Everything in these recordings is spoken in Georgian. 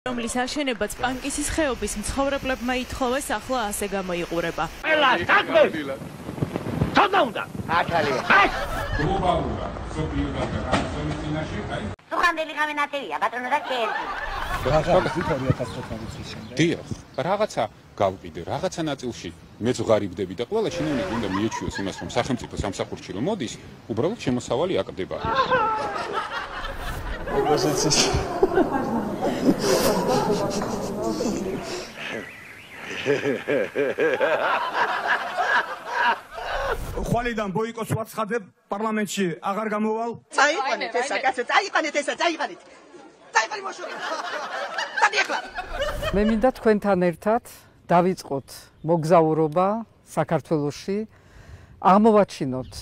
რომლის აშენებაც პანკისის ხეობის მცხოვრებლებმა ითხოვეს, ახლა ასე გამოიყურება. ყველა საქმე თოდა უნდა აკალია. გლობალურად სოფიოდან განსხვავების წინაშე, აი. სუხანდელი გამენატერია, ბატონო და კერძი. დიახ, რაღაცა გავყიდე, რაღაცა ნაწილში მეც ვღარიბდები და ყველა შინაური უნდა მიეჩვიოს იმას, რომ სახელმწიფო სამსახურში რომ მოდის, უბრალოდ შემოსავალი აკდება. ხვალიდან ბოიკოტს ვაცხადებ პარლამენტში აღარ გამოვალ. წაიყვანეთ ესა, კაცო, წაიყვანეთ ესა, წაიყვანეთ. წაიყვანი მოშორე. დადიახლა. მე მინდა თქვენთან ერთად დავიწყოთ მოგზაურობა საქართველოში, აღმოვაჩინოთ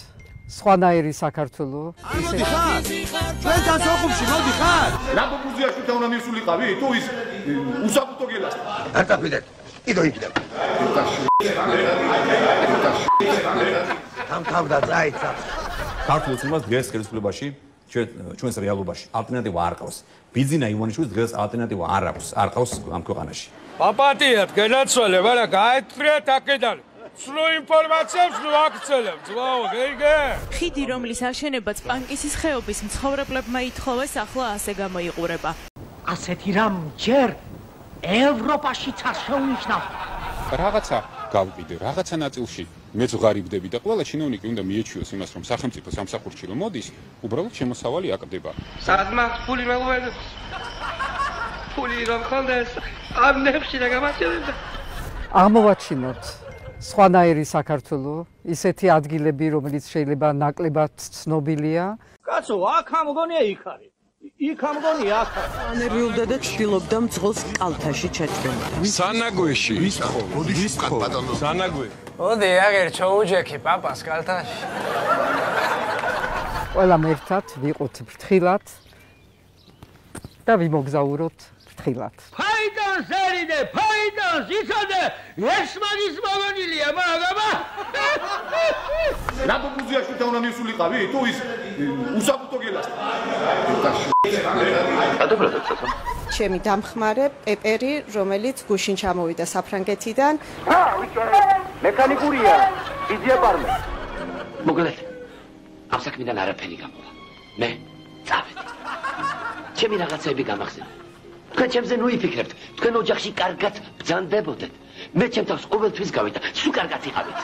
სხვანაირი საქართველო. მოდი ხარ? ჩვენთან სოხუმში მოდი ხარ? ლამბოგუზიაში უნდა მისულიყავი, თუ ის უსაფრთხო გელას. არ დაგვიდეთ. იდო იქიდან. თავდა წაიცა. ქართულს იმას დღეს ხელისუფლებაში ჩვენს რეალობაში ალტერნატივა არ ყავს. ბიძინა ივანიშვილის დღეს ალტერნატივა არ აქვს, არ ყავს ამ ქვეყანაში. პაპატიათ გენაცვალე, მაგრამ გაეთხრიათ აქედან. სულ ინფორმაციებს ვაქცევთ, ძმაო, გეიგე. ხიდი, რომლის აშენებაც პანკისის ხეობის მცხოვრებლებმა ითხოვეს, ახლა ასე გამოიყურება. ასეთი რამ ჯერ ევროპაშიც არ შეუნიშნავს. რაღაცა გავყიდე, რაღაცა ნაწილში მეც ვღარიბდები და ყველა შინაური უნდა მიეჩვიოს იმას, რომ სახელმწიფო სამსახურში რომ მოდის, უბრალოდ შემოსავალი აკდება. სადმახ ფული მეუვედებს. ფული რომ ხონდეს, ამნებში და გამარჯვებდა. აღმოვაჩინოთ სხვანაირი საქართველო, ისეთი ადგილები, რომელიც შეიძლება ნაკლებად ცნობილია. კაცო, აქ ამგონია იქ არის. იქ ამგონია აქ. ანერვილდა და ცდილობდა მძღოლს კალთაში ჩაჭრემა. სანაგვეში. სანაგვე. ოდი, აგერ ჩოუჯექი პაპას კალთაში. ყველამ ერთად ვიყოთ ფრთხილად და ვიმოგზაუროთ ფრთხილად. ფაიდან ზერიდე, ფაიდან იცოდე, ეს მაგის მოგონილია, მაგამა. ლამბოგუზიაში უნდა მისულიყავი, თუ ის უსაფრთხო გელას. ჩემი დამხმარე პეპერი, რომელიც გუშინ ჩამოვიდა საფრანგეთიდან. მექანიკურია, იზია პარმე. მოგლეთ. ამ საქმიდან არაფერი გამოვა. მე წავედი. ჩემი რაღაცები გამახსენე. თქვენ ჩემზე ნუ იფიქრებთ. თქვენ ოჯახში კარგად ბრძანდებოდეთ. მე ჩემ თავს ყოველთვის გავიდა, სულ კარგად იყავით.